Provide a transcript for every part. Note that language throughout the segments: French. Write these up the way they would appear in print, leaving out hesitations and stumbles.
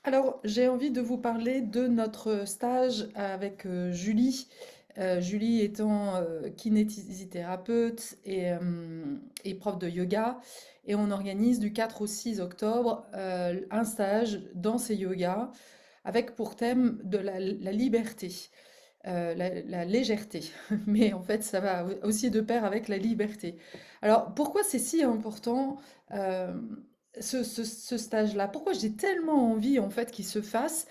Alors, j'ai envie de vous parler de notre stage avec Julie. Julie étant kinésithérapeute et prof de yoga. Et on organise du 4 au 6 octobre un stage dans ces yogas avec pour thème de la liberté, la légèreté. Mais en fait, ça va aussi de pair avec la liberté. Alors, pourquoi c'est si important euh, ce stage-là? Pourquoi j'ai tellement envie en fait qu'il se fasse?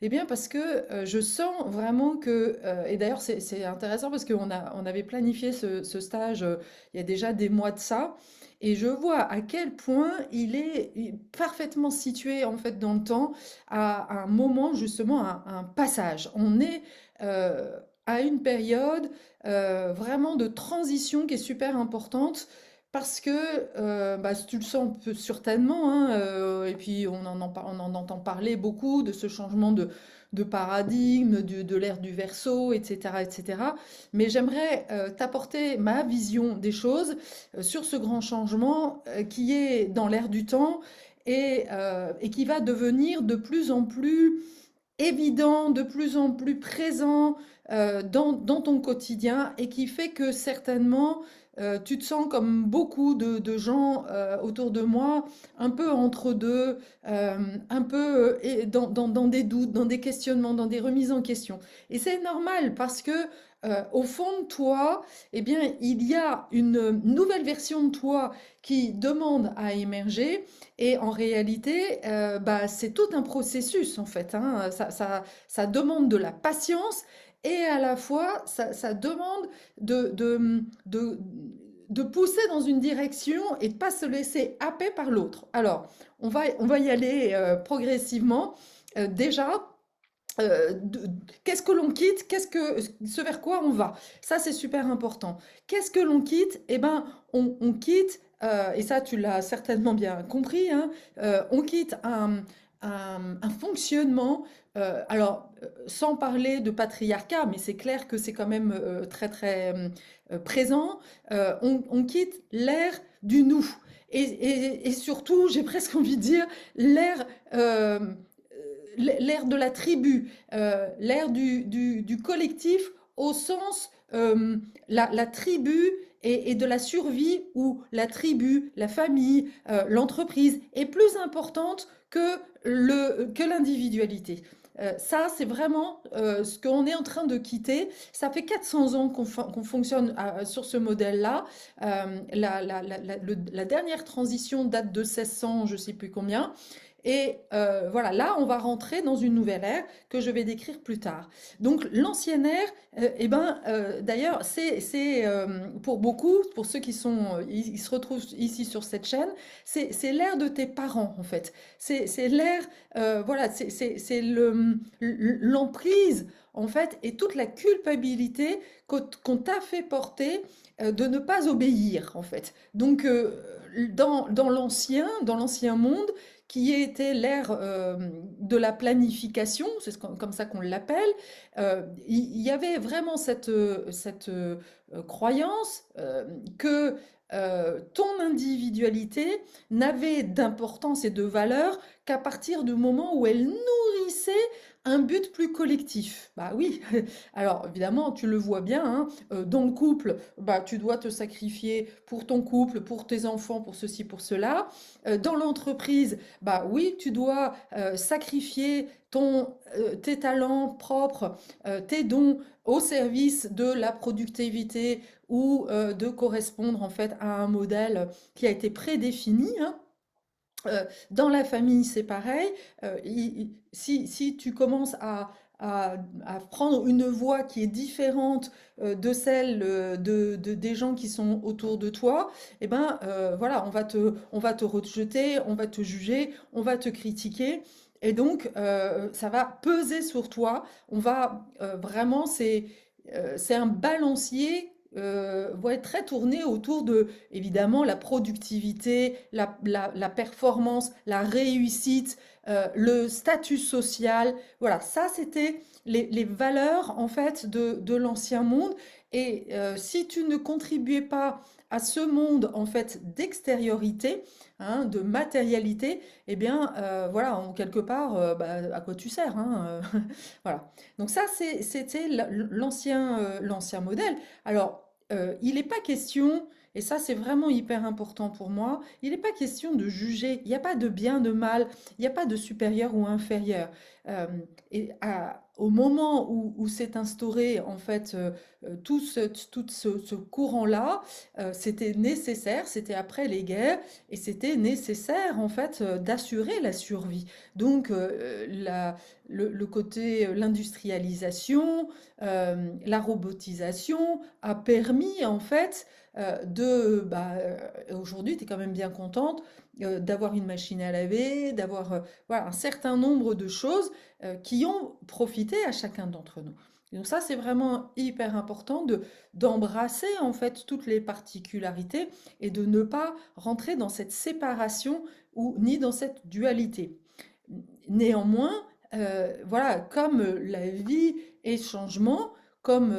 Eh bien, parce que je sens vraiment que, et d'ailleurs c'est intéressant parce on avait planifié ce stage il y a déjà des mois de ça, et je vois à quel point il est parfaitement situé en fait dans le temps, à un moment justement, à un passage. On est euh, à une période vraiment de transition qui est super importante parce que bah, tu le sens certainement, hein, et puis on en entend parler beaucoup de ce changement de paradigme, de l'ère du verso, etc., etc. Mais j'aimerais t'apporter ma vision des choses sur ce grand changement qui est dans l'ère du temps et qui va devenir de plus en plus évident, de plus en plus présent dans ton quotidien, et qui fait que certainement tu te sens comme beaucoup de gens autour de moi, un peu entre deux, un peu dans des doutes, dans des questionnements, dans des remises en question. Et c'est normal parce que au fond de toi, eh bien, il y a une nouvelle version de toi qui demande à émerger, et en réalité, bah, c'est tout un processus en fait, hein. Ça demande de la patience, et à la fois, ça demande de, de, de, de pousser dans une direction et de pas se laisser happer par l'autre. Alors, on va y aller progressivement. Déjà, qu'est-ce que l'on quitte? Ce vers quoi on va? Ça, c'est super important. Qu'est-ce que l'on quitte? Eh ben, on quitte, et ça, tu l'as certainement bien compris, hein, on quitte un fonctionnement, sans parler de patriarcat, mais c'est clair que c'est quand même très, très présent. On quitte l'ère du nous. Et surtout, j'ai presque envie de dire, l'ère euh, l'ère de la tribu, l'ère du collectif, au sens la tribu et de la survie, où la tribu, la famille, l'entreprise est plus importante que l'individualité. Ça, c'est vraiment ce qu'on est en train de quitter. Ça fait 400 ans qu'on fonctionne sur ce modèle-là. La dernière transition date de 1600, je ne sais plus combien. Et voilà, là, on va rentrer dans une nouvelle ère que je vais décrire plus tard. Donc, l'ancienne ère, eh ben, d'ailleurs, pour beaucoup, pour ceux qui ils se retrouvent ici sur cette chaîne, c'est l'ère de tes parents, en fait. C'est l'ère, voilà, l'emprise, en fait, et toute la culpabilité qu'on t'a fait porter de ne pas obéir, en fait. Donc, dans l'ancien monde, qui était l'ère de la planification, comme ça qu'on l'appelle, il y avait vraiment cette croyance que ton individualité n'avait d'importance et de valeur qu'à partir du moment où elle nourrissait un but plus collectif. Bah oui, alors évidemment, tu le vois bien, hein, dans le couple, bah, tu dois te sacrifier pour ton couple, pour tes enfants, pour ceci, pour cela. Dans l'entreprise, bah oui, tu dois sacrifier tes talents propres, tes dons au service de la productivité, ou de correspondre en fait à un modèle qui a été prédéfini, hein. Dans la famille, c'est pareil. Si tu commences à prendre une voie qui est différente de celle des gens qui sont autour de toi, eh ben voilà, on va te rejeter, on va te juger, on va te critiquer. Et donc, ça va peser sur toi. Vraiment, c'est un balancier, ouais, très tourné autour de, évidemment, la productivité, la performance, la réussite, le statut social. Voilà, ça, c'était les valeurs, en fait, de l'ancien monde. Et si tu ne contribuais pas à ce monde en fait d'extériorité, hein, de matérialité, eh bien voilà, en quelque part, bah, à quoi tu sers, hein, voilà. Donc ça, c'était l'ancien modèle. Alors, il n'est pas question, et ça c'est vraiment hyper important pour moi, il n'est pas question de juger. Il n'y a pas de bien, de mal, il n'y a pas de supérieur ou inférieur. Euh, Au moment où s'est instauré en fait tout ce courant-là, c'était nécessaire, c'était après les guerres, et c'était nécessaire en fait d'assurer la survie. Donc le côté, l'industrialisation, la robotisation a permis en fait aujourd'hui tu es quand même bien contente d'avoir une machine à laver, d'avoir voilà, un certain nombre de choses qui ont profité à chacun d'entre nous. Et donc ça, c'est vraiment hyper important d'embrasser en fait toutes les particularités et de ne pas rentrer dans cette séparation ou ni dans cette dualité. Néanmoins, voilà, comme la vie est changement, comme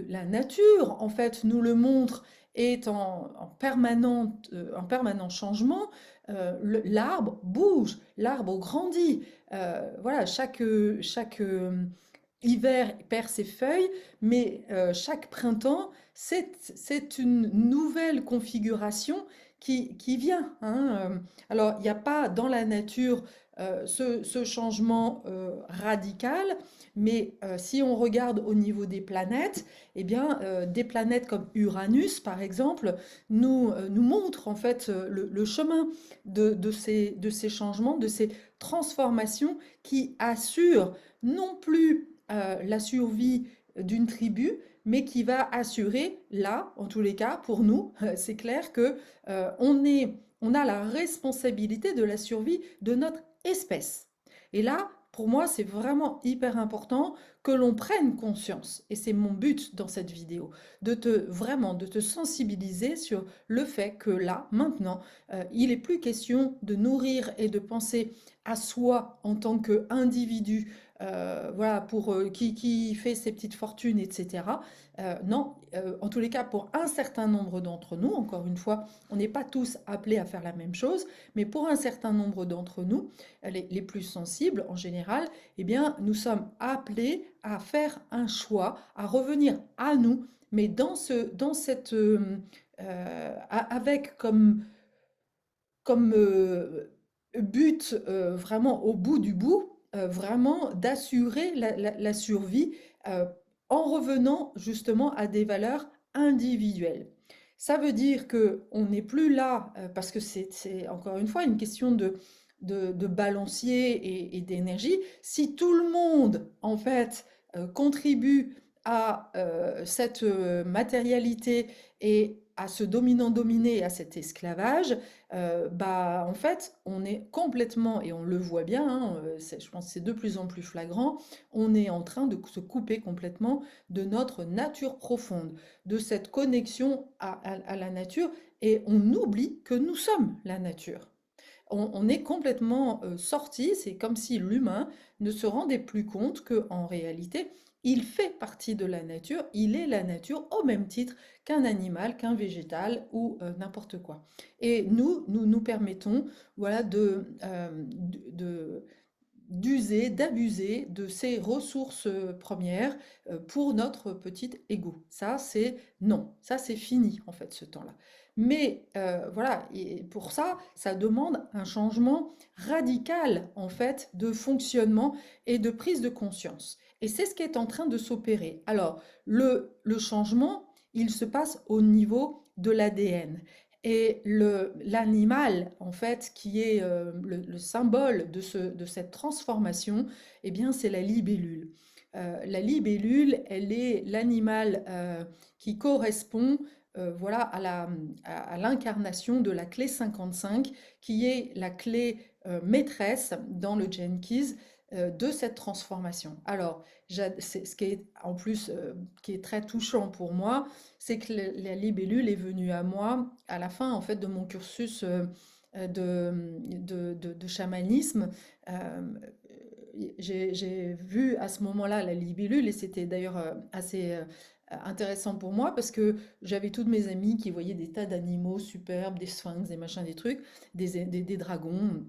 la nature en fait nous le montre, est en permanent changement, l'arbre bouge, l'arbre grandit. Voilà, chaque hiver perd ses feuilles, mais chaque printemps, c'est une nouvelle configuration qui vient, hein. Alors, il n'y a pas dans la nature ce changement radical, mais si on regarde au niveau des planètes, eh bien, des planètes comme Uranus, par exemple, nous montrent en fait le chemin de ces changements, de ces transformations qui assurent non plus la survie d'une tribu, mais qui va assurer, là, en tous les cas, pour nous, c'est clair que on a la responsabilité de la survie de notre espèce. Et là, pour moi, c'est vraiment hyper important que l'on prenne conscience, et c'est mon but dans cette vidéo, de te sensibiliser sur le fait que là, maintenant, il n'est plus question de nourrir et de penser à soi en tant qu'individu, voilà, qui fait ses petites fortunes, etc. Non, en tous les cas, pour un certain nombre d'entre nous, encore une fois, on n'est pas tous appelés à faire la même chose, mais pour un certain nombre d'entre nous, les plus sensibles en général, eh bien, nous sommes appelés à faire un choix, à revenir à nous, mais avec comme but vraiment au bout du bout, vraiment d'assurer la survie euh, en revenant justement à des valeurs individuelles. Ça veut dire que on n'est plus là, parce que c'est encore une fois une question de balancier et d'énergie. Si tout le monde, en fait, contribue à cette matérialité et à ce dominant-dominé, à cet esclavage, bah, en fait, on est complètement, et on le voit bien, hein, je pense que c'est de plus en plus flagrant, on est en train de se couper complètement de notre nature profonde, de cette connexion à la nature, et on oublie que nous sommes la nature. On est complètement sorti, c'est comme si l'humain ne se rendait plus compte qu'en réalité, il fait partie de la nature, il est la nature au même titre qu'un animal, qu'un végétal ou n'importe quoi. Et nous permettons, voilà, d'user, d'abuser de ces ressources premières pour notre petit ego. Ça, c'est non, ça, c'est fini en fait ce temps-là. Mais voilà, et pour ça, ça demande un changement radical en fait de fonctionnement et de prise de conscience. Et c'est ce qui est en train de s'opérer. Alors, le changement, il se passe au niveau de l'ADN. Et l'animal, en fait, qui est le symbole de cette transformation, eh bien, c'est la libellule. La libellule, elle est l'animal qui correspond voilà, à l'incarnation de la clé 55, qui est la clé maîtresse dans le Gene Keys de cette transformation. Alors, ce qui est en plus qui est très touchant pour moi, c'est que la libellule est venue à moi à la fin en fait de mon cursus de chamanisme. Euh, j'ai vu à ce moment-là la libellule, et c'était d'ailleurs assez intéressant pour moi parce que j'avais toutes mes amies qui voyaient des tas d'animaux superbes, des sphinx, des machins, des trucs, des dragons.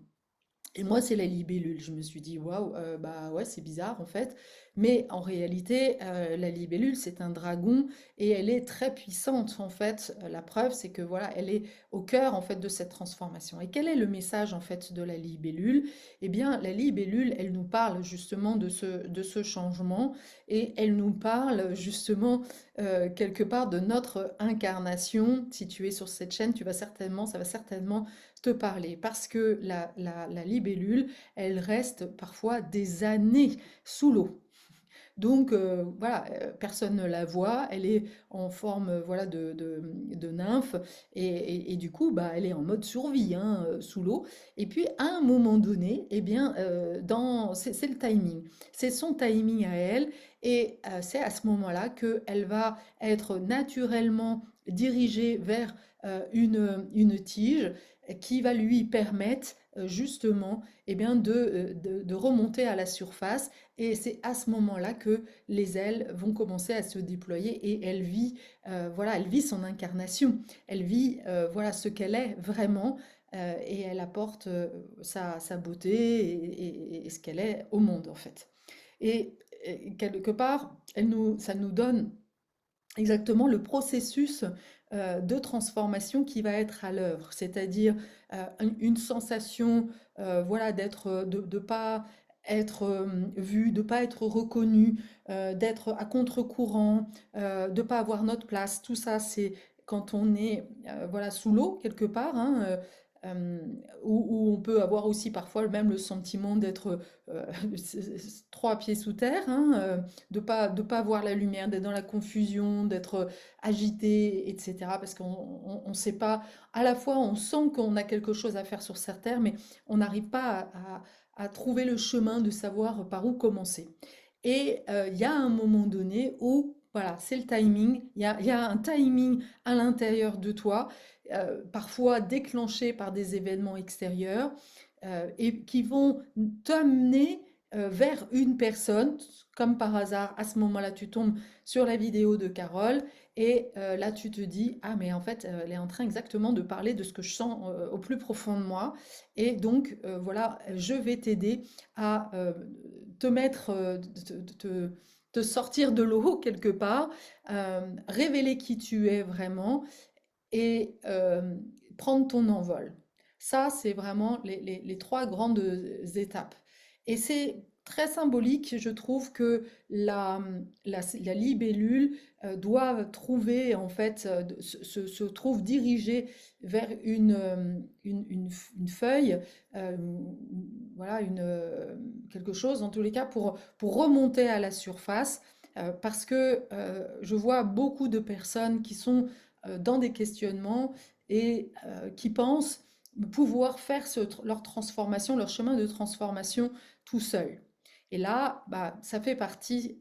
Et moi, c'est la libellule. Je me suis dit, waouh, bah ouais, c'est bizarre en fait. Mais en réalité, la libellule, c'est un dragon et elle est très puissante en fait. La preuve, c'est que voilà, elle est au cœur en fait de cette transformation. Et quel est le message en fait de la libellule? Eh bien, la libellule, elle nous parle justement de ce changement et elle nous parle justement quelque part de notre incarnation. Si tu es sur cette chaîne, ça va certainement te parler parce que la libellule, elle reste parfois des années sous l'eau. Donc voilà, personne ne la voit, elle est en forme voilà, de nymphe et du coup, bah, elle est en mode survie hein, sous l'eau. Et puis à un moment donné, eh bien, c'est le timing, c'est son timing à elle et c'est à ce moment-là qu'elle va être naturellement dirigée vers une tige qui va lui permettre justement eh bien, de remonter à la surface et c'est à ce moment-là que les ailes vont commencer à se déployer et voilà, elle vit son incarnation. Elle vit voilà ce qu'elle est vraiment et elle apporte sa beauté et ce qu'elle est au monde en fait. Et quelque part, ça nous donne exactement le processus de transformation qui va être à l'œuvre, c'est-à-dire une sensation voilà, de pas être vu, de pas être reconnu, d'être à contre-courant, de pas avoir notre place. Tout ça, c'est quand on est voilà, sous l'eau quelque part, hein, euh, où on peut avoir aussi parfois même le sentiment d'être euh, trois pieds sous terre, hein, de pas voir la lumière, d'être dans la confusion, d'être agité, etc. Parce qu'on ne sait pas, à la fois on sent qu'on a quelque chose à faire sur cette terre, mais on n'arrive pas à trouver le chemin de savoir par où commencer. Et il y a un moment donné où, voilà, c'est le timing, il y a un timing à l'intérieur de toi, parfois déclenché par des événements extérieurs, et qui vont t'amener vers une personne, comme par hasard, à ce moment-là, tu tombes sur la vidéo de Carole et là, tu te dis, ah, mais en fait, elle est en train exactement de parler de ce que je sens au plus profond de moi. Et donc, voilà, je vais t'aider à te mettre, te sortir de l'eau quelque part, révéler qui tu es vraiment et prendre ton envol. Ça, c'est vraiment les trois grandes étapes. Et c'est très symbolique, je trouve, que la libellule doit trouver, en fait, se trouve dirigée vers une feuille, euh, voilà, quelque chose, en tous les cas, pour remonter à la surface, parce que je vois beaucoup de personnes qui sont dans des questionnements et qui pensent pouvoir faire leur transformation, leur chemin de transformation tout seul. Et là, bah, ça fait partie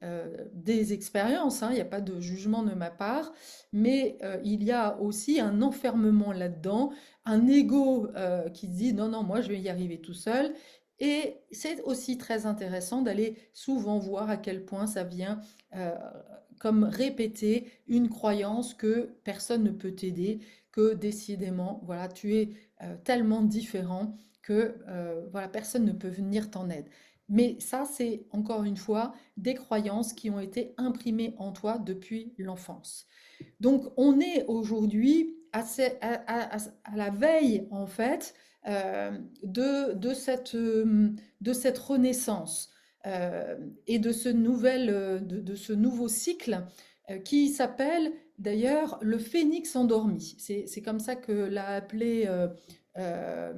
des expériences, hein, il n'y a pas de jugement de ma part, mais il y a aussi un enfermement là-dedans, un ego qui dit non, non, moi je vais y arriver tout seul. Et c'est aussi très intéressant d'aller souvent voir à quel point ça vient euh, comme répéter une croyance que personne ne peut t'aider, que décidément, voilà, tu es tellement différent que voilà, personne ne peut venir t'en aide. Mais ça, c'est encore une fois des croyances qui ont été imprimées en toi depuis l'enfance. Donc, on est aujourd'hui à la veille, en fait, de cette renaissance et de ce nouveau cycle qui s'appelle d'ailleurs le phénix endormi. C'est comme ça que l'a appelé euh,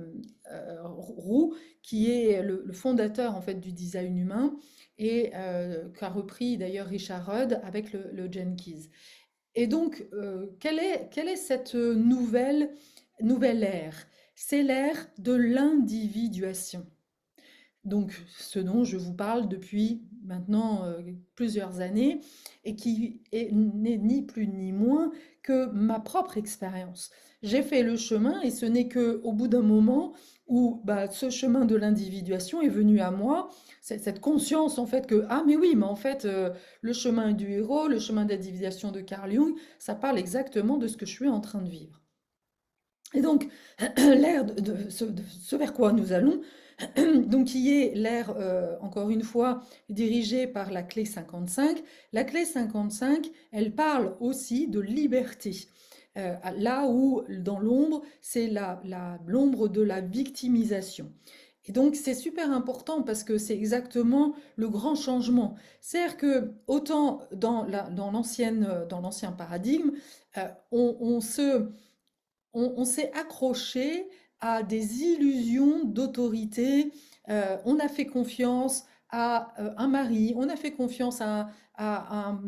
Roux, qui est le fondateur en fait du design humain et qu'a repris d'ailleurs Richard Rudd avec le Jenkins. Et donc, quelle est cette nouvelle ère? C'est l'ère de l'individuation. Donc, ce dont je vous parle depuis maintenant plusieurs années et n'est ni plus ni moins que ma propre expérience. J'ai fait le chemin et ce n'est que au bout d'un moment où bah, ce chemin de l'individuation est venu à moi, cette conscience en fait que, ah mais oui, mais en fait, le chemin du héros, le chemin d'individuation de Carl Jung, ça parle exactement de ce que je suis en train de vivre. Et donc, l'ère de ce vers quoi nous allons, donc qui est l'ère, encore une fois, dirigée par la clé 55. La clé 55, elle parle aussi de liberté. Là où, dans l'ombre, c'est l'ombre de la victimisation. Et donc, c'est super important parce que c'est exactement le grand changement. C'est-à-dire que, autant dans l'ancien paradigme, on s'est accroché à des illusions d'autorité. On a fait confiance à un mari, on a fait confiance à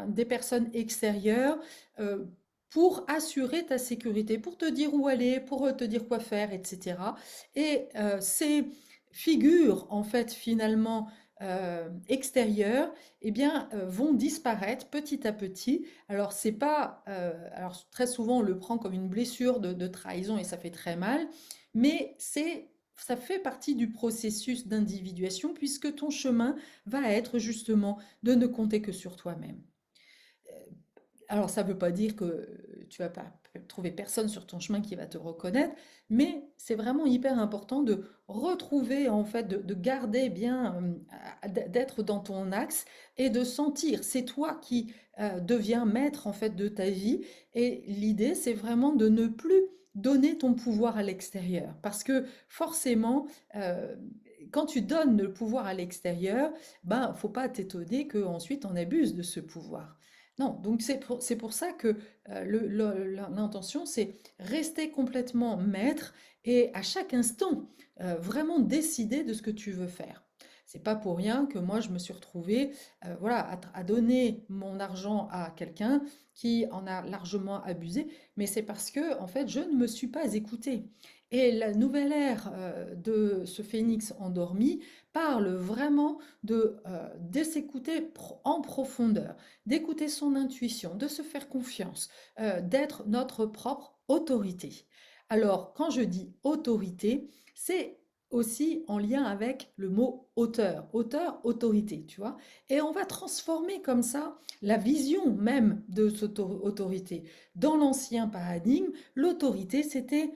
des personnes extérieures euh, pour assurer ta sécurité, pour te dire où aller, pour te dire quoi faire, etc. Et ces figures, en fait, finalement, extérieures, eh bien, vont disparaître petit à petit. Alors, c'est pas, alors très souvent on le prend comme une blessure de trahison et ça fait très mal, mais ça fait partie du processus d'individuation puisque ton chemin va être justement de ne compter que sur toi-même. Alors, ça ne veut pas dire que tu vas pas trouver personne sur ton chemin qui va te reconnaître, mais c'est vraiment hyper important de retrouver, en fait, de garder bien, d'être dans ton axe et de sentir. C'est toi qui deviens maître, en fait, de ta vie. Et l'idée, c'est vraiment de ne plus donner ton pouvoir à l'extérieur. Parce que forcément, euh, quand tu donnes le pouvoir à l'extérieur, ben, faut pas t'étonner qu'ensuite on abuse de ce pouvoir. Non, donc c'est pour ça que l'intention, c'est rester complètement maître et à chaque instant, vraiment décider de ce que tu veux faire. C'est pas pour rien que moi, je me suis retrouvée voilà, à donner mon argent à quelqu'un qui en a largement abusé, mais c'est parce que, en fait, je ne me suis pas écoutée. Et la nouvelle ère de ce phénix endormi parle vraiment de s'écouter en profondeur, d'écouter son intuition, de se faire confiance, d'être notre propre autorité. Alors, quand je dis autorité, c'est aussi en lien avec le mot auteur, auteur, autorité, tu vois. Et on va transformer comme ça la vision même de cette autorité. Dans l'ancien paradigme, l'autorité, c'était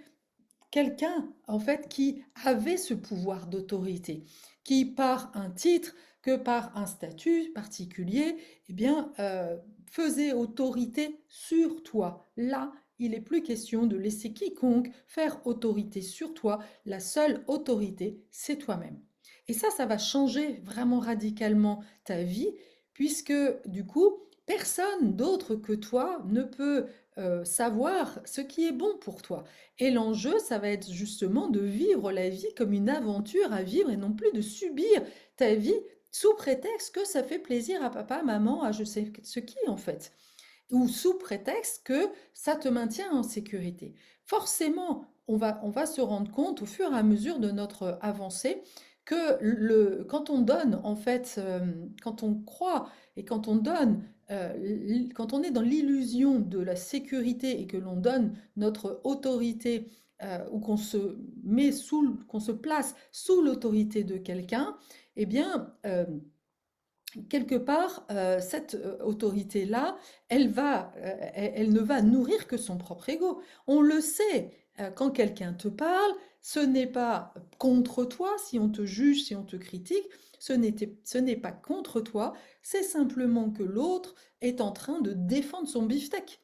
quelqu'un en fait qui avait ce pouvoir d'autorité, qui par un titre que par un statut particulier, eh bien, faisait autorité sur toi. Là, il n'est plus question de laisser quiconque faire autorité sur toi. La seule autorité, c'est toi-même. Et ça va changer vraiment radicalement ta vie, puisque du coup, personne d'autre que toi ne peut savoir ce qui est bon pour toi. Et l'enjeu, ça va être justement de vivre la vie comme une aventure à vivre et non plus de subir ta vie sous prétexte que ça fait plaisir à papa, maman, à je sais ce qui en fait. Ou sous prétexte que ça te maintient en sécurité. Forcément, on va se rendre compte au fur et à mesure de notre avancée que quand on donne, en fait, quand on croit et quand on donne, quand on est dans l'illusion de la sécurité et que l'on donne notre autorité ou qu'on se place sous l'autorité de quelqu'un, eh bien, quelque part, cette autorité-là, elle ne va nourrir que son propre ego. On le sait, quand quelqu'un te parle, ce n'est pas contre toi, si on te juge, si on te critique, ce n'est pas contre toi, c'est simplement que l'autre est en train de défendre son beefsteak.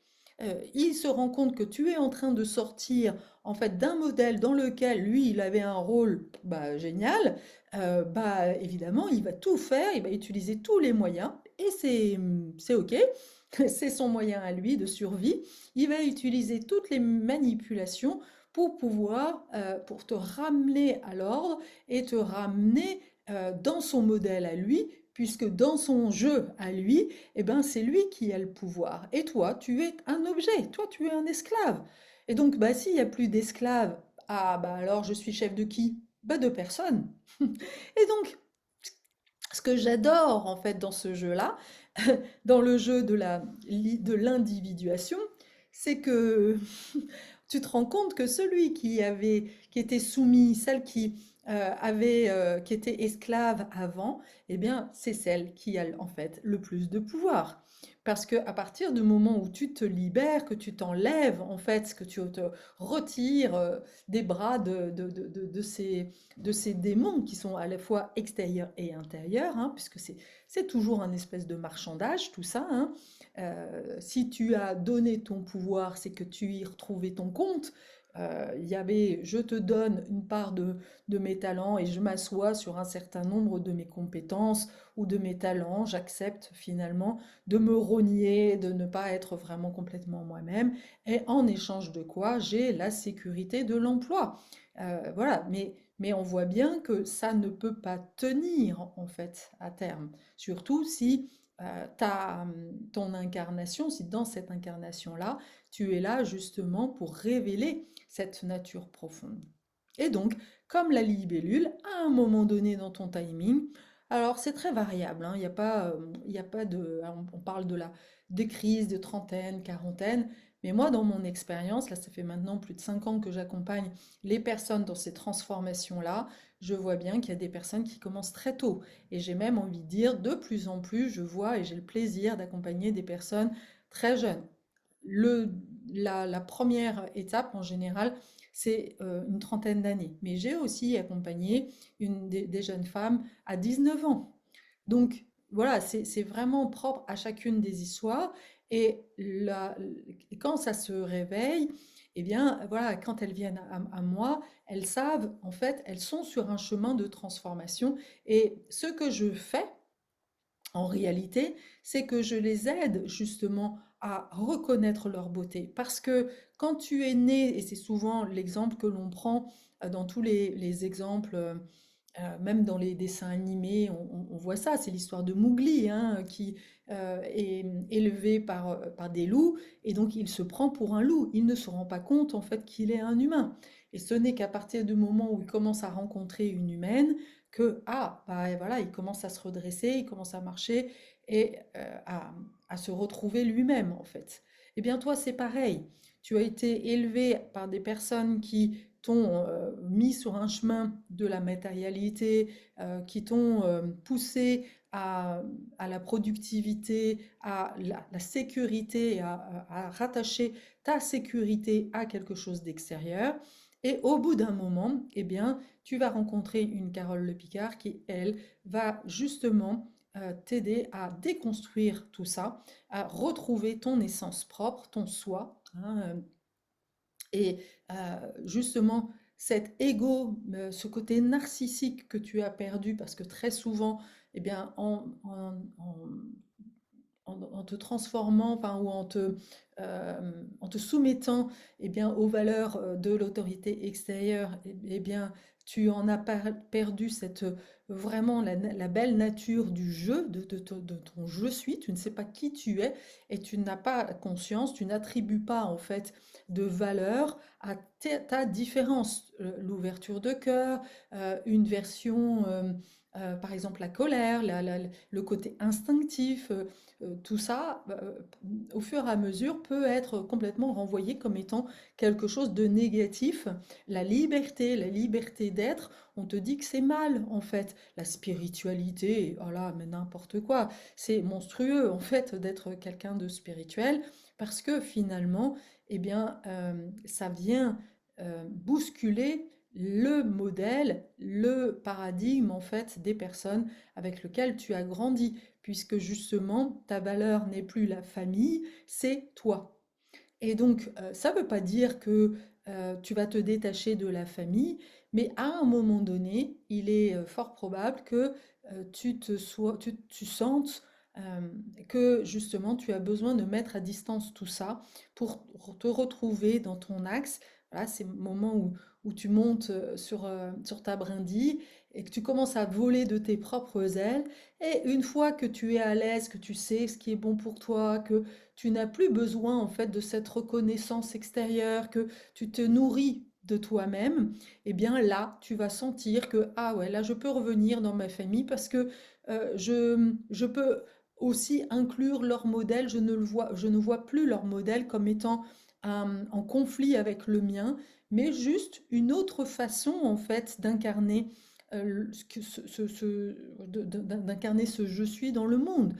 Il se rend compte que tu es en train de sortir en fait d'un modèle dans lequel lui il avait un rôle bah, génial, bah, évidemment, il va tout faire, il va utiliser tous les moyens et c'est OK. C'est son moyen à lui de survie. Il va utiliser toutes les manipulations pour pouvoir, pour te ramener à l'ordre et te ramener dans son modèle à lui, puisque dans son jeu à lui, eh ben, c'est lui qui a le pouvoir. Et toi, tu es un objet, toi, tu es un esclave. Et donc, bah, s'il n'y a plus d'esclaves, ah, bah alors je suis chef de qui? Bah, de personne. Et donc, ce que j'adore en fait dans ce jeu-là, dans le jeu de l'individuation, c'est que tu te rends compte que celui qui était soumis, celle qui était esclave avant, eh bien, c'est celle qui a en fait le plus de pouvoir. Parce que à partir du moment où tu te libères, que tu t'enlèves, en fait, que tu te retires des bras de ces démons qui sont à la fois extérieurs et intérieurs, hein, puisque c'est toujours un espèce de marchandage, tout ça, hein. Si tu as donné ton pouvoir, c'est que tu y retrouvais ton compte. Il y avait, je te donne une part de mes talents et je m'assois sur un certain nombre de mes compétences ou de mes talents. J'accepte finalement de me rogner, de ne pas être vraiment complètement moi-même. Et en échange de quoi, j'ai la sécurité de l'emploi. Voilà, mais on voit bien que ça ne peut pas tenir en fait à terme. Surtout si ton incarnation, si dans cette incarnation-là, tu es là justement pour révéler cette nature profonde. Et donc, comme la libellule, à un moment donné dans ton timing, alors c'est très variable, hein, il y a pas de, on parle des crises de trentaine, quarantaine, mais moi dans mon expérience, là ça fait maintenant plus de 5 ans que j'accompagne les personnes dans ces transformations-là, je vois bien qu'il y a des personnes qui commencent très tôt. Et j'ai même envie de dire, de plus en plus, je vois et j'ai le plaisir d'accompagner des personnes très jeunes. Le, la première étape, en général, c'est une trentaine d'années. Mais j'ai aussi accompagné des jeunes femmes à 19 ans. Donc, voilà, c'est vraiment propre à chacune des histoires. Et quand ça se réveille, eh bien, voilà, quand elles viennent à moi, elles savent, en fait, elles sont sur un chemin de transformation. Et ce que je fais, en réalité, c'est que je les aide justement à reconnaître leur beauté. Parce que quand tu es né, et c'est souvent l'exemple que l'on prend dans tous les exemples, même dans les dessins animés, on voit ça, c'est l'histoire de Mowgli, hein, qui est élevé par des loups, et donc il se prend pour un loup. Il ne se rend pas compte en fait qu'il est un humain. Et ce n'est qu'à partir du moment où il commence à rencontrer une humaine que, ah, bah, voilà, il commence à se redresser, il commence à marcher et à se retrouver lui-même, en fait. Eh bien, toi, c'est pareil. Tu as été élevé par des personnes qui t'ont mis sur un chemin de la matérialité, qui t'ont poussé à la productivité, à la sécurité, à rattacher ta sécurité à quelque chose d'extérieur. Et au bout d'un moment, eh bien, tu vas rencontrer une Carole Le Picard qui, elle, va justement t'aider à déconstruire tout ça, à retrouver ton essence propre, ton soi, hein, et justement, cet ego, ce côté narcissique que tu as perdu, parce que très souvent, eh bien, en te transformant, enfin, ou en te soumettant, eh bien, aux valeurs de l'autorité extérieure, eh bien, tu en as perdu vraiment la belle nature du jeu, de ton je suis. Tu ne sais pas qui tu es et tu n'as pas conscience, tu n'attribues pas en fait de valeur à ta différence. L'ouverture de cœur, une version, par exemple la colère, le côté instinctif. Tout ça, au fur et à mesure, peut être complètement renvoyé comme étant quelque chose de négatif. La liberté d'être, on te dit que c'est mal, en fait. La spiritualité, oh là, mais n'importe quoi. C'est monstrueux, en fait, d'être quelqu'un de spirituel, parce que finalement, eh bien, ça vient bousculer le modèle, le paradigme, en fait, des personnes avec lesquelles tu as grandi puisque justement, ta valeur n'est plus la famille, c'est toi. Et donc, ça ne veut pas dire que tu vas te détacher de la famille, mais à un moment donné, il est fort probable que tu sentes que justement tu as besoin de mettre à distance tout ça pour te retrouver dans ton axe. Voilà, c'est le moment où tu montes sur ta brindille et que tu commences à voler de tes propres ailes. Et une fois que tu es à l'aise, que tu sais ce qui est bon pour toi, que tu n'as plus besoin en fait de cette reconnaissance extérieure, que tu te nourris de toi-même, eh bien là, tu vas sentir que, ah ouais, là, je peux revenir dans ma famille parce que je peux aussi inclure leur modèle, je ne vois plus leur modèle comme étant en conflit avec le mien, mais juste une autre façon en fait d'incarner d'incarner ce je suis dans le monde.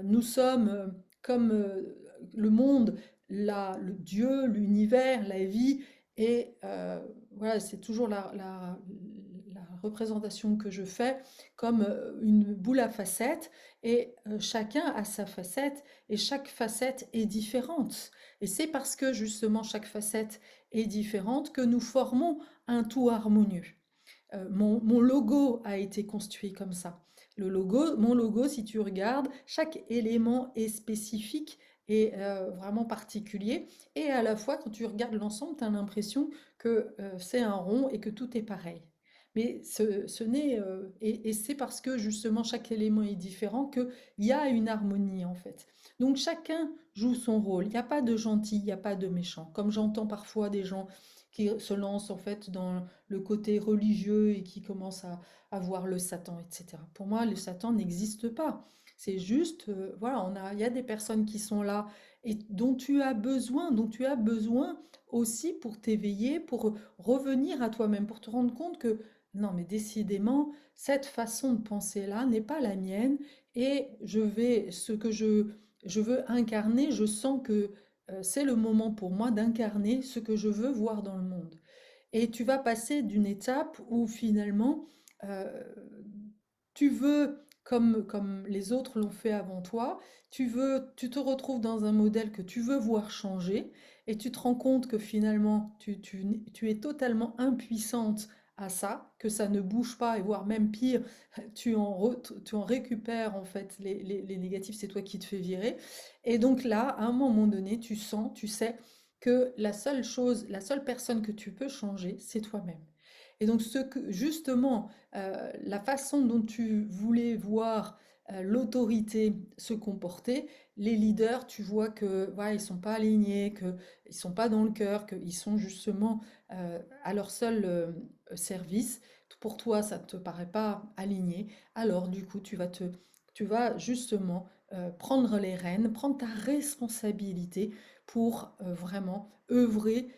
Nous sommes comme le monde, le Dieu, l'univers, la vie, et voilà, c'est toujours la représentation que je fais comme une boule à facettes, et chacun a sa facette, et chaque facette est différente. Et c'est parce que justement chaque facette est différente que nous formons un tout harmonieux. Mon logo a été construit comme ça. Mon logo, si tu regardes, chaque élément est spécifique et vraiment particulier. Et à la fois, quand tu regardes l'ensemble, tu as l'impression que c'est un rond et que tout est pareil. Mais ce n'est et c'est parce que justement chaque élément est différent qu'il y a une harmonie en fait. Donc chacun joue son rôle. Il n'y a pas de gentil, il n'y a pas de méchant. Comme j'entends parfois des gens qui se lancent en fait dans le côté religieux et qui commencent à voir le Satan, etc. Pour moi, le Satan n'existe pas. C'est juste, voilà, il y a des personnes qui sont là et dont tu as besoin aussi pour t'éveiller, pour revenir à toi-même, pour te rendre compte que non, mais décidément, cette façon de penser-là n'est pas la mienne, et ce que je veux incarner, je sens que c'est le moment pour moi d'incarner ce que je veux voir dans le monde. Et tu vas passer d'une étape où finalement, euh, tu veux, comme les autres l'ont fait avant toi, tu te retrouves dans un modèle que tu veux voir changer, et tu te rends compte que finalement, tu es totalement impuissante à ça, que ça ne bouge pas, et voire même pire, tu en récupères en fait les négatifs, c'est toi qui te fais virer. Et donc là, à un moment donné, tu sais que la seule personne que tu peux changer, c'est toi-même. Et donc, justement, la façon dont tu voulais voir l'autorité se comporter, les leaders, tu vois que voilà, ils sont pas alignés, qu'ils sont pas dans le cœur, qu'ils sont justement à leur seul service. Pour toi, ça ne te paraît pas aligné. Alors, du coup, tu vas justement prendre les rênes, prendre ta responsabilité pour vraiment œuvrer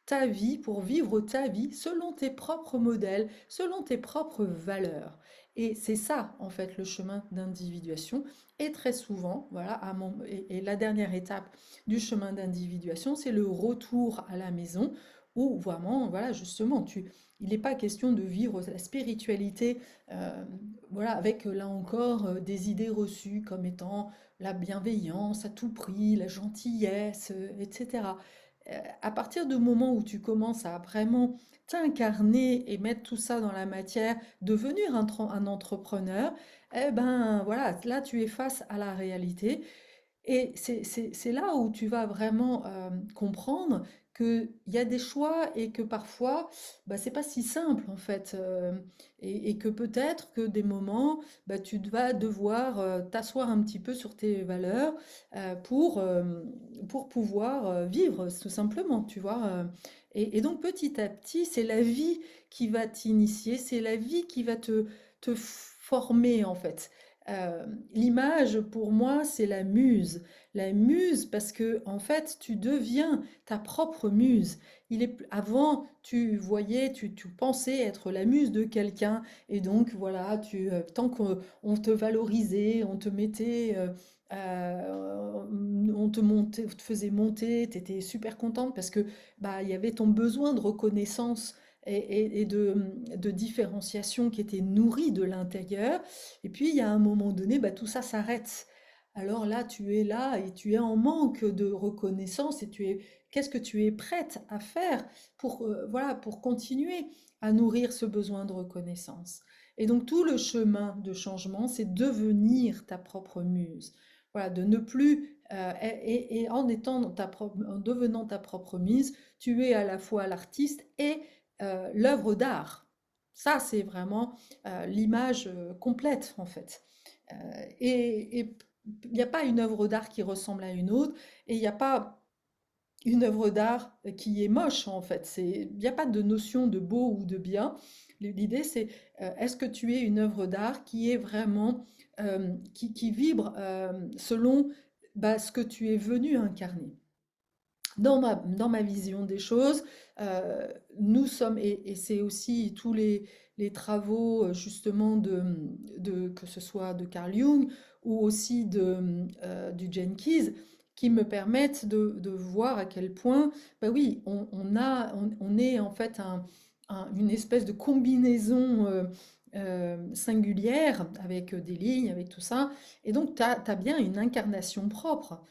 ta vie, pour vivre ta vie selon tes propres modèles, selon tes propres valeurs. Et c'est ça, en fait, le chemin d'individuation. Et très souvent, voilà, et la dernière étape du chemin d'individuation, c'est le retour à la maison, où vraiment, voilà, justement, il n'est pas question de vivre la spiritualité, euh, voilà, avec là encore des idées reçues comme étant la bienveillance à tout prix, la gentillesse, etc. À partir du moment où tu commences à vraiment t'incarner et mettre tout ça dans la matière, devenir un entrepreneur, eh ben voilà, là tu es face à la réalité, et c'est là où tu vas vraiment comprendre qu'il y a des choix, et que parfois, bah, c'est pas si simple en fait. Et que peut-être que des moments, bah, tu vas devoir t'asseoir un petit peu sur tes valeurs pour pouvoir vivre tout simplement, tu vois. Et donc petit à petit, c'est la vie qui va t'initier, c'est la vie qui va te former en fait. L'image, pour moi, c'est la muse. La muse, parce que en fait, tu deviens ta propre muse. Avant, tu voyais, tu pensais être la muse de quelqu'un, et donc voilà, tant qu'on te valorisait, on te mettait, on te faisait monter, tu étais super contente parce que bah, il y avait ton besoin de reconnaissance et de différenciation qui était nourri de l'intérieur. Et puis, il y a un moment donné, bah, tout ça s'arrête. Alors là, tu es là et tu es en manque de reconnaissance, et qu'est-ce que tu es prête à faire pour, voilà, pour continuer à nourrir ce besoin de reconnaissance. Et donc, tout le chemin de changement, c'est devenir ta propre muse. Voilà, de ne plus, et en devenant ta propre muse, tu es à la fois l'artiste et l'œuvre d'art. Ça, c'est vraiment l'image complète, en fait. Et il n'y a pas une œuvre d'art qui ressemble à une autre, et il n'y a pas une œuvre d'art qui est moche, en fait. Il n'y a pas de notion de beau ou de bien. L'idée, c'est est-ce que tu es une œuvre d'art qui est vraiment, qui vibre selon bah, ce que tu es venu incarner. Dans ma vision des choses, nous sommes, et c'est aussi tous les travaux justement que ce soit de Carl Jung ou aussi du Jenkins, qui me permettent de voir à quel point, bah oui, on est en fait une espèce de combinaison singulière avec des lignes, avec tout ça. Et donc, tu as bien une incarnation propre.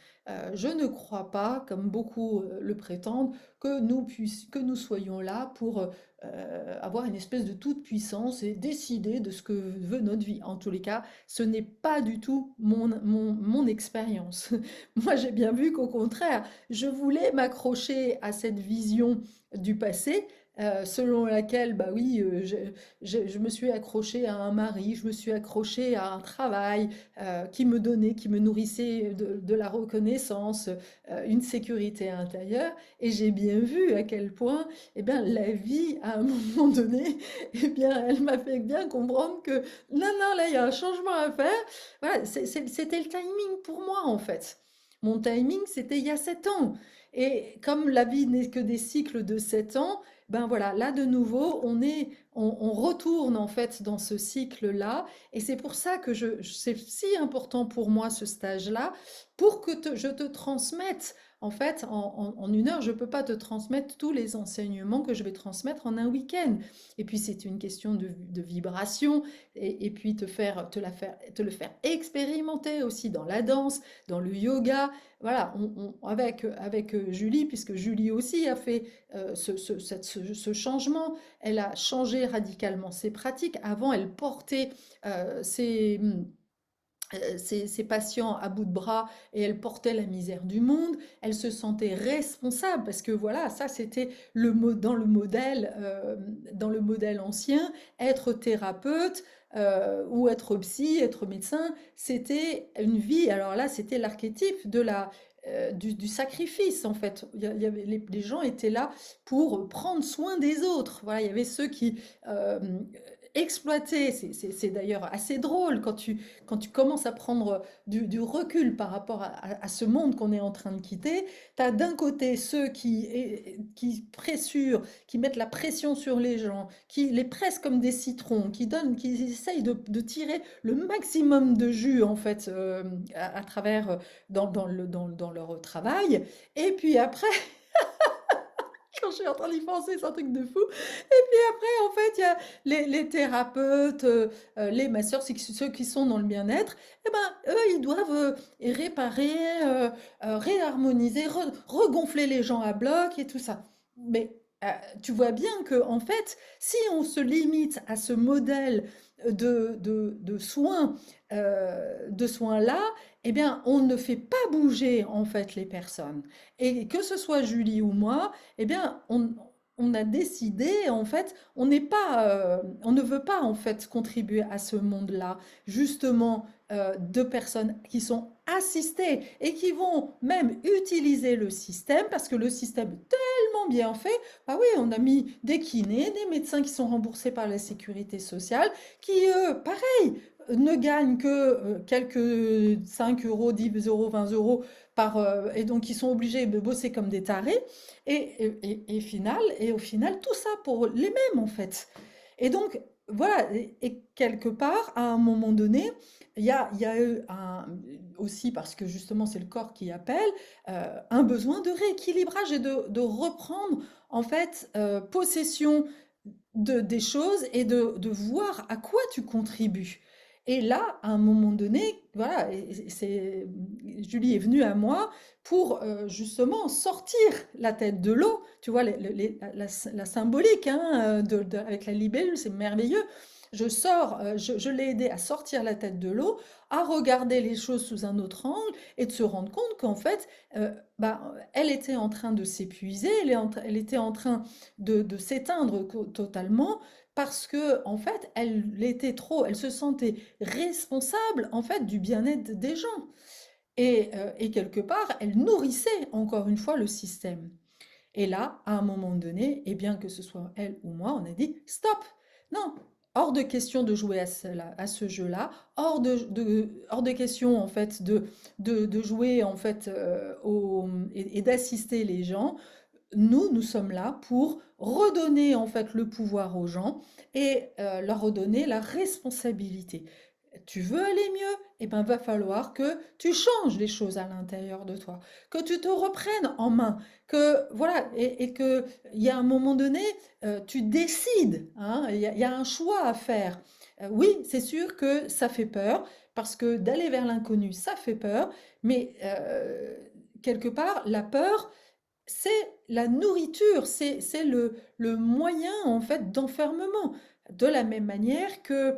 Je ne crois pas, comme beaucoup le prétendent, que nous soyons là pour avoir une espèce de toute-puissance et décider de ce que veut notre vie. En tous les cas, ce n'est pas du tout mon expérience. Moi, j'ai bien vu qu'au contraire, je voulais m'accrocher à cette vision du passé. Selon laquelle, bah oui, je me suis accrochée à un mari, je me suis accrochée à un travail, qui me donnait, qui me nourrissait de la reconnaissance, une sécurité intérieure. Et j'ai bien vu à quel point, eh bien, la vie, à un moment donné, eh bien, elle m'a fait bien comprendre que non, non, là, il y a un changement à faire. Voilà, c'était le timing pour moi, en fait. Mon timing, c'était il y a 7 ans. Et comme la vie n'est que des cycles de 7 ans, ben voilà, là de nouveau, on retourne en fait dans ce cycle-là, et c'est pour ça que c'est si important pour moi ce stage-là, pour que je te transmette. En fait, en 1 heure, je ne peux pas te transmettre tous les enseignements que je vais transmettre en un week-end. Et puis, c'est une question de vibration, et puis te le faire expérimenter aussi dans la danse, dans le yoga. Voilà, avec Julie, puisque Julie aussi a fait ce changement, elle a changé radicalement ses pratiques. Avant, elle portait ses patients à bout de bras et elle portait la misère du monde. Elle se sentait responsable parce que voilà, ça c'était dans le modèle ancien, être thérapeute ou être psy, être médecin, c'était une vie. Alors là, c'était l'archétype du sacrifice en fait. Les gens étaient là pour prendre soin des autres. Voilà, il y avait ceux qui exploitaient. C'est d'ailleurs assez drôle quand tu commences à prendre du recul par rapport à ce monde qu'on est en train de quitter. Tu as d'un côté ceux qui pressurent, qui mettent la pression sur les gens, qui les pressent comme des citrons, qui essayent de tirer le maximum de jus en fait à travers dans leur travail. Et puis après, quand je suis en train d'y penser, c'est un truc de fou. Et puis après, en fait, il y a les thérapeutes, les masseurs, ceux qui sont dans le bien-être. Eh ben, eux, ils doivent réparer, réharmoniser, regonfler les gens à bloc et tout ça. Mais tu vois bien que, en fait, si on se limite à ce modèle de soins-là, eh bien, on ne fait pas bouger, en fait, les personnes. Et que ce soit Julie ou moi, eh bien, on a décidé, en fait, on ne veut pas, en fait, contribuer à ce monde-là, justement, de personnes qui sont assistées et qui vont même utiliser le système parce que le système est tellement bien fait. Ah oui, on a mis des kinés, des médecins qui sont remboursés par la sécurité sociale, qui, pareil, ne gagnent que quelques 5 euros, 10 euros, 20 euros et donc ils sont obligés de bosser comme des tarés et au final tout ça pour les mêmes en fait. Et donc voilà, et quelque part à un moment donné il y a eu aussi parce que justement c'est le corps qui appelle, un besoin de rééquilibrage et de reprendre en fait possession des choses et de voir à quoi tu contribues. Et là, à un moment donné, voilà, Julie est venue à moi pour justement sortir la tête de l'eau. Tu vois, la symbolique hein, avec la libellule, c'est merveilleux. Je l'ai aidé à sortir la tête de l'eau, à regarder les choses sous un autre angle et de se rendre compte qu'en fait, bah, elle était en train de s'épuiser, elle était en train de s'éteindre totalement parce que en fait, elle se sentait responsable en fait du bien-être des gens et quelque part, elle nourrissait encore une fois le système. Et là, à un moment donné, et bien que ce soit elle ou moi, on a dit stop. Non, hors de question de jouer à ce jeu-là, hors de question en fait de jouer en fait et d'assister les gens. Nous sommes là pour redonner en fait le pouvoir aux gens et leur redonner la responsabilité. Tu veux aller mieux? Eh ben, va falloir que tu changes les choses à l'intérieur de toi, que tu te reprennes en main, que voilà, et que il y a un moment donné, tu décides, hein, il y a un choix à faire. Oui, c'est sûr que ça fait peur, parce que d'aller vers l'inconnu, ça fait peur, mais quelque part, la peur, c'est la nourriture, c'est le moyen en fait d'enfermement. De la même manière que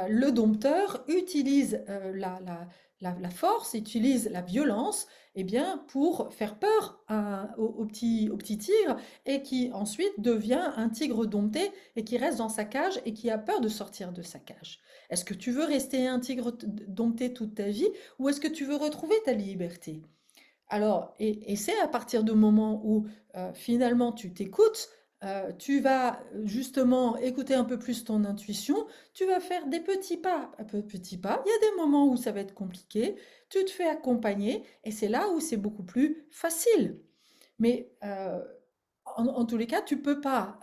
le dompteur utilise la force, utilise la violence, eh bien, pour faire peur au petit tigre et qui ensuite devient un tigre dompté et qui reste dans sa cage et qui a peur de sortir de sa cage. Est-ce que tu veux rester un tigre dompté toute ta vie ou est-ce que tu veux retrouver ta liberté? Alors, et c'est à partir du moment où finalement tu t'écoutes, tu vas justement écouter un peu plus ton intuition, tu vas faire des petits pas, un peu petits pas. Il y a des moments où ça va être compliqué, tu te fais accompagner et c'est là où c'est beaucoup plus facile. Mais en tous les cas, tu peux pas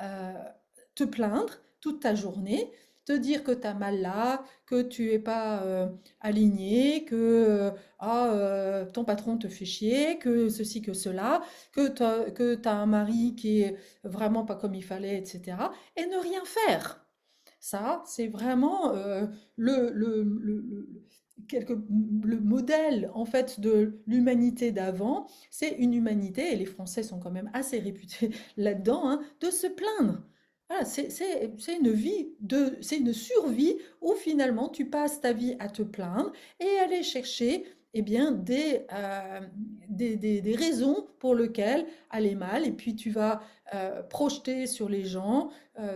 te plaindre toute ta journée, te dire que tu as mal là, que tu es pas aligné, que ton patron te fait chier, que ceci, que cela, que tu as un mari qui est vraiment pas comme il fallait, etc. Et ne rien faire. Ça, c'est vraiment quelque- le modèle en fait de l'humanité d'avant. C'est une humanité, et les Français sont quand même assez réputés là-dedans, hein, de se plaindre. Voilà, c'est une vie c'est une survie où finalement tu passes ta vie à te plaindre et aller chercher eh bien, des raisons pour lesquelles aller mal. Et puis tu vas projeter sur les gens,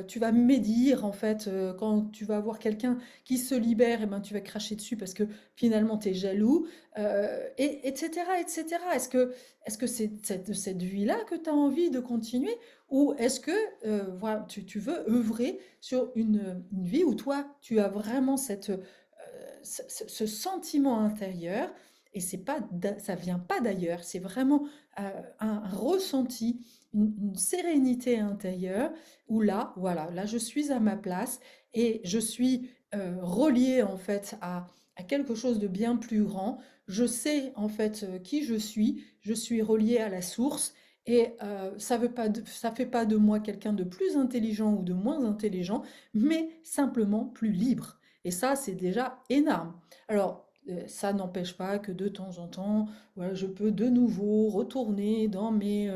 tu vas médire en fait, quand tu vas voir quelqu'un qui se libère, et ben, tu vas cracher dessus parce que finalement tu es jaloux, etc. etc. Est-ce que c'est cette vie-là que tu as envie de continuer ou est-ce que voilà, tu veux œuvrer sur une vie où toi, tu as vraiment ce sentiment intérieur et ça vient pas d'ailleurs, c'est vraiment un ressenti, une sérénité intérieure où là, voilà, là je suis à ma place et je suis reliée en fait à quelque chose de bien plus grand. Je sais en fait qui je suis reliée à la source et ça fait pas de moi quelqu'un de plus intelligent ou de moins intelligent, mais simplement plus libre. Et ça, c'est déjà énorme. Alors, ça n'empêche pas que de temps en temps, voilà, je peux de nouveau retourner dans mes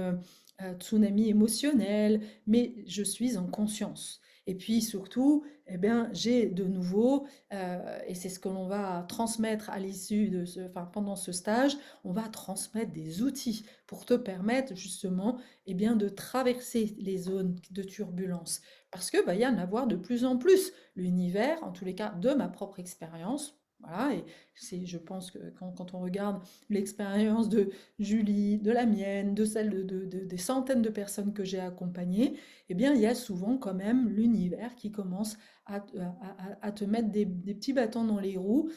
tsunamis émotionnels, mais je suis en conscience. Et puis surtout, eh bien, j'ai de nouveau, et c'est ce que l'on va transmettre à l'issue enfin, pendant ce stage, on va transmettre des outils pour te permettre justement, eh bien, de traverser les zones de turbulence. Parce que, bah, il y en a voir de plus en plus. L'univers, en tous les cas, de ma propre expérience, voilà, et je pense que quand on regarde l'expérience de Julie, de la mienne, de celle des centaines de personnes que j'ai accompagnées, eh bien, il y a souvent quand même l'univers qui commence à te mettre des petits bâtons dans les roues,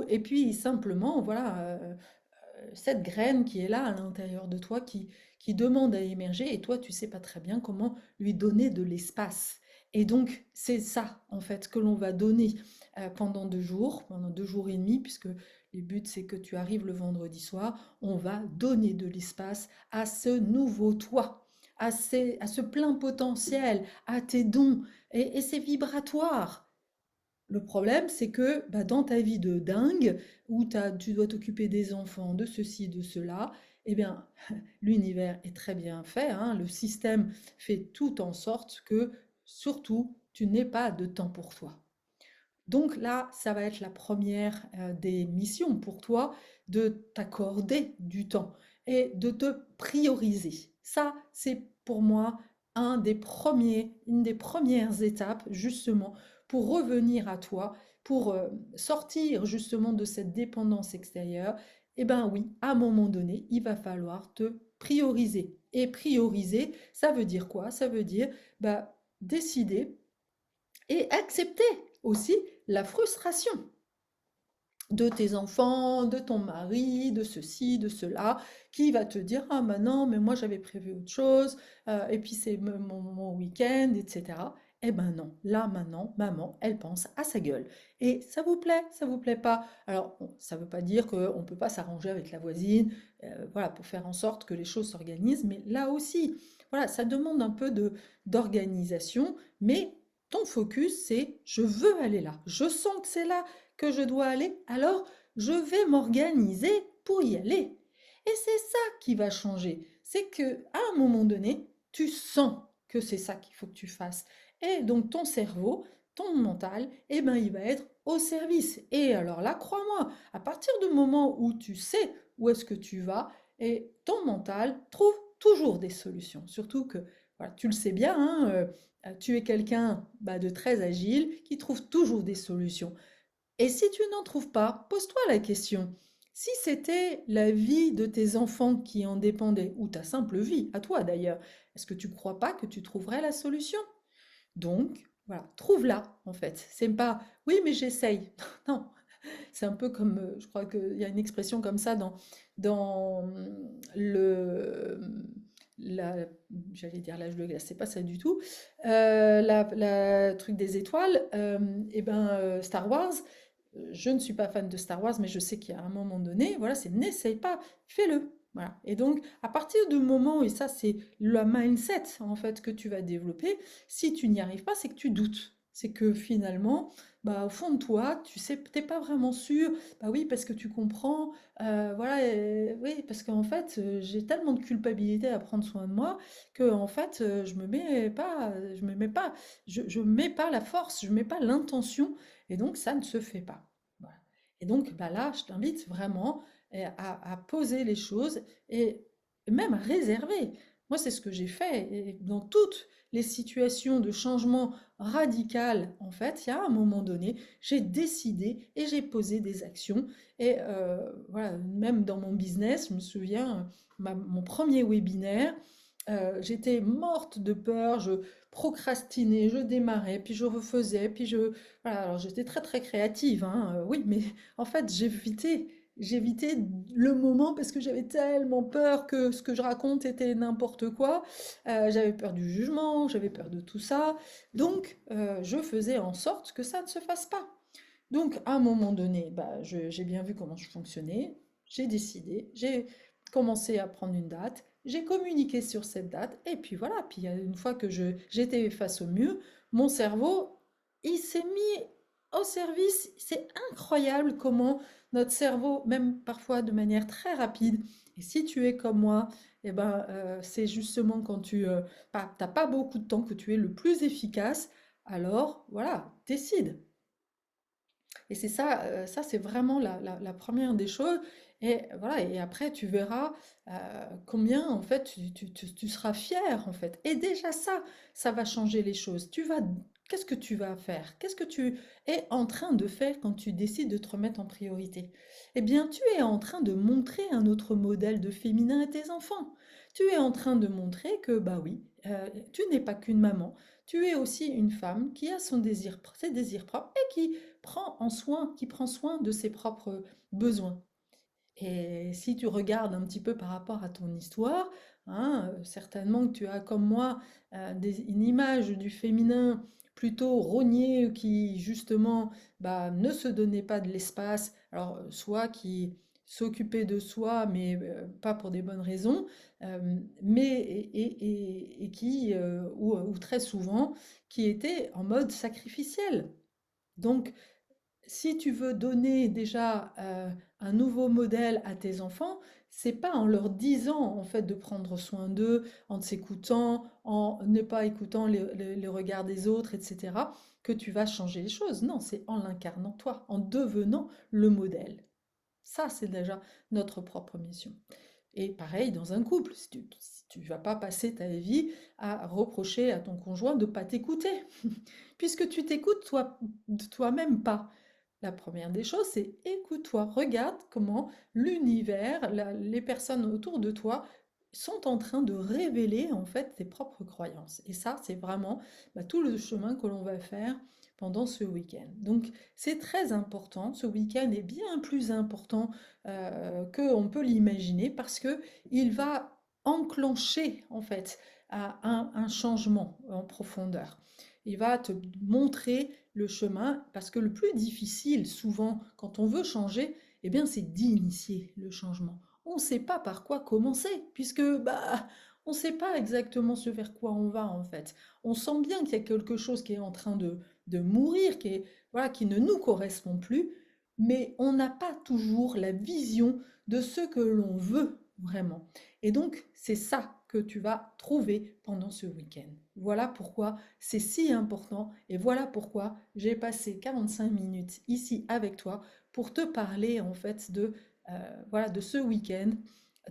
et puis simplement, voilà, cette graine qui est là à l'intérieur de toi, qui demande à émerger, et toi, tu sais pas très bien comment lui donner de l'espace. Et donc, c'est ça, en fait, que l'on va donner pendant 2 jours et demi, puisque le but, c'est que tu arrives le vendredi soir, on va donner de l'espace à ce nouveau toi, à ce plein potentiel, à tes dons, et c'est vibratoire. Le problème, c'est que bah, dans ta vie de dingue, où tu dois t'occuper des enfants, de ceci, de cela, eh bien, l'univers est très bien fait, hein, le système fait tout en sorte que, surtout, tu n'aies pas de temps pour toi. Donc là, ça va être la première des missions pour toi, de t'accorder du temps et de te prioriser. Ça, c'est pour moi une des premières étapes justement pour revenir à toi, pour sortir justement de cette dépendance extérieure. Eh bien oui, à un moment donné, il va falloir te prioriser. Et prioriser, ça veut dire quoi? Ça veut dire bah, décider et accepter aussi la frustration de tes enfants, de ton mari, de ceci, de cela, qui va te dire: «Ah bah non, mais moi j'avais prévu autre chose, et puis c'est mon week-end», et cetera. Eh ben non, là maintenant, maman, elle pense à sa gueule. Et ça vous plaît pas. Alors, ça veut pas dire qu'on ne peut pas s'arranger avec la voisine, voilà, pour faire en sorte que les choses s'organisent, mais là aussi, voilà, ça demande un peu d'organisation, mais ton focus, c'est: je veux aller là, je sens que c'est là que je dois aller, alors je vais m'organiser pour y aller. Et c'est ça qui va changer. C'est que à un moment donné, tu sens que c'est ça qu'il faut que tu fasses. Et donc ton cerveau, ton mental, eh ben, il va être au service. Et alors là, crois-moi, à partir du moment où tu sais où est-ce que tu vas, et ton mental trouve toujours des solutions. Surtout que, voilà, tu le sais bien, hein, tu es quelqu'un de très agile qui trouve toujours des solutions. Et si tu n'en trouves pas, pose-toi la question. Si c'était la vie de tes enfants qui en dépendait, ou ta simple vie, à toi d'ailleurs, est-ce que tu ne crois pas que tu trouverais la solution? Donc, voilà, trouve-la en fait. C'est pas, oui, mais j'essaye. Non, c'est un peu comme, je crois qu'il y a une expression comme ça dans le, la, j'allais dire l'âge de glace, c'est pas ça du tout. La truc des étoiles, Star Wars, je ne suis pas fan de Star Wars, mais je sais qu'il y a un moment donné, voilà, c'est n'essaye pas, fais-le. Voilà. Et donc, à partir du moment, et ça, c'est le mindset en fait que tu vas développer, si tu n'y arrives pas, c'est que tu doutes. C'est que finalement, au fond de toi, tu sais, t'es pas vraiment sûr. Bah oui, parce que tu comprends, voilà, oui, parce qu'en fait, j'ai tellement de culpabilité à prendre soin de moi que en fait, je mets pas la force, je mets pas l'intention et donc ça ne se fait pas. Voilà. Et donc là, je t'invite vraiment à poser les choses et même à réserver. Moi, c'est ce que j'ai fait. Et dans toutes les situations de changement radical, en fait, il y a un moment donné, j'ai décidé et j'ai posé des actions. Et voilà, même dans mon business, je me souviens, mon premier webinaire, j'étais morte de peur, je procrastinais, je démarrais, puis je refaisais, puis je... Voilà, alors j'étais très très créative, hein, oui, mais en fait j'évitais le moment parce que j'avais tellement peur que ce que je raconte était n'importe quoi. J'avais peur du jugement, j'avais peur de tout ça. Donc je faisais en sorte que ça ne se fasse pas. Donc à un moment donné, j'ai bien vu comment je fonctionnais, j'ai décidé, j'ai commencé à prendre une date, j'ai communiqué sur cette date, et puis voilà, puis une fois que j'étais face au mur, mon cerveau, il s'est mis au service. C'est incroyable comment notre cerveau, même parfois de manière très rapide, et si tu es comme moi, c'est justement quand tu t'as pas beaucoup de temps que tu es le plus efficace, alors voilà, décide. Et c'est ça, ça c'est vraiment la première des choses. Et voilà, et après tu verras combien en fait tu seras fier en fait. Et déjà ça va changer les choses. Qu'est-ce que tu vas faire? Qu'est-ce que tu es en train de faire quand tu décides de te remettre en priorité? Eh bien, tu es en train de montrer un autre modèle de féminin à tes enfants. Tu es en train de montrer que, bah oui, tu n'es pas qu'une maman, tu es aussi une femme qui a ses désirs propres et qui prend soin de ses propres besoins. Et si tu regardes un petit peu par rapport à ton histoire, hein, certainement que tu as comme moi une image du féminin plutôt rogné qui justement ne se donnait pas de l'espace, alors soit qui s'occupait de soi mais pas pour des bonnes raisons, mais et qui ou très souvent qui était en mode sacrificiel. Donc si tu veux donner déjà un nouveau modèle à tes enfants, c'est pas en leur disant en fait de prendre soin d'eux, en s'écoutant, en ne pas écoutant les regards des autres, etc., que tu vas changer les choses. Non, c'est en l'incarnant toi, en devenant le modèle. Ça, c'est déjà notre propre mission. Et pareil dans un couple, si tu vas pas passer ta vie à reprocher à ton conjoint de ne pas t'écouter, puisque tu t'écoutes toi-même pas. La première des choses, c'est écoute-toi, regarde comment l'univers, les personnes autour de toi sont en train de révéler en fait tes propres croyances. Et ça, c'est vraiment tout le chemin que l'on va faire pendant ce week-end. Donc, c'est très important. Ce week-end est bien plus important qu'on peut l'imaginer parce que il va enclencher en fait un changement en profondeur. Il va te montrer le chemin parce que le plus difficile, souvent, quand on veut changer, eh bien, c'est d'initier le changement. On ne sait pas par quoi commencer, puisque on ne sait pas exactement ce vers quoi on va en fait. On sent bien qu'il y a quelque chose qui est en train de mourir, voilà, qui ne nous correspond plus, mais on n'a pas toujours la vision de ce que l'on veut vraiment. Et donc, c'est ça que tu vas trouver pendant ce week-end. Voilà pourquoi c'est si important et voilà pourquoi j'ai passé 45 minutes ici avec toi pour te parler en fait voilà, de ce week-end.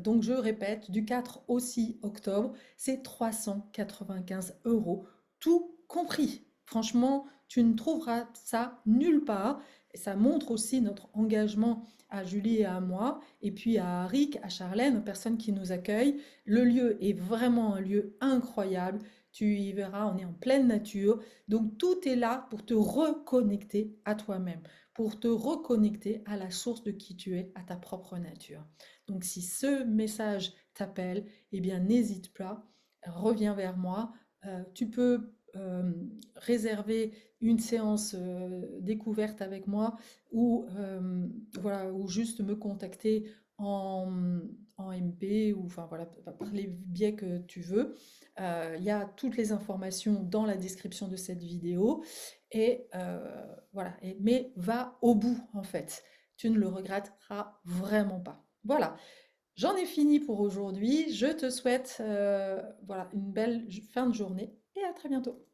Donc je répète, du 4 au 6 octobre, c'est 395 euros, tout compris. Franchement, tu ne trouveras ça nulle part. Et ça montre aussi notre engagement à Julie et à moi, et puis à Rick, à Charlène, personne qui nous accueille. Le lieu est vraiment un lieu incroyable. Tu y verras, on est en pleine nature. Donc tout est là pour te reconnecter à toi-même, pour te reconnecter à la source de qui tu es, à ta propre nature. Donc si ce message t'appelle, eh bien n'hésite pas, reviens vers moi. Tu peux réserver une séance découverte avec moi ou, voilà, ou juste me contacter en, en MP ou enfin voilà, par les biais que tu veux. Il y a toutes les informations dans la description de cette vidéo et voilà. Mais va au bout en fait. Tu ne le regretteras vraiment pas. Voilà, j'en ai fini pour aujourd'hui. Je te souhaite voilà, une belle fin de journée et à très bientôt.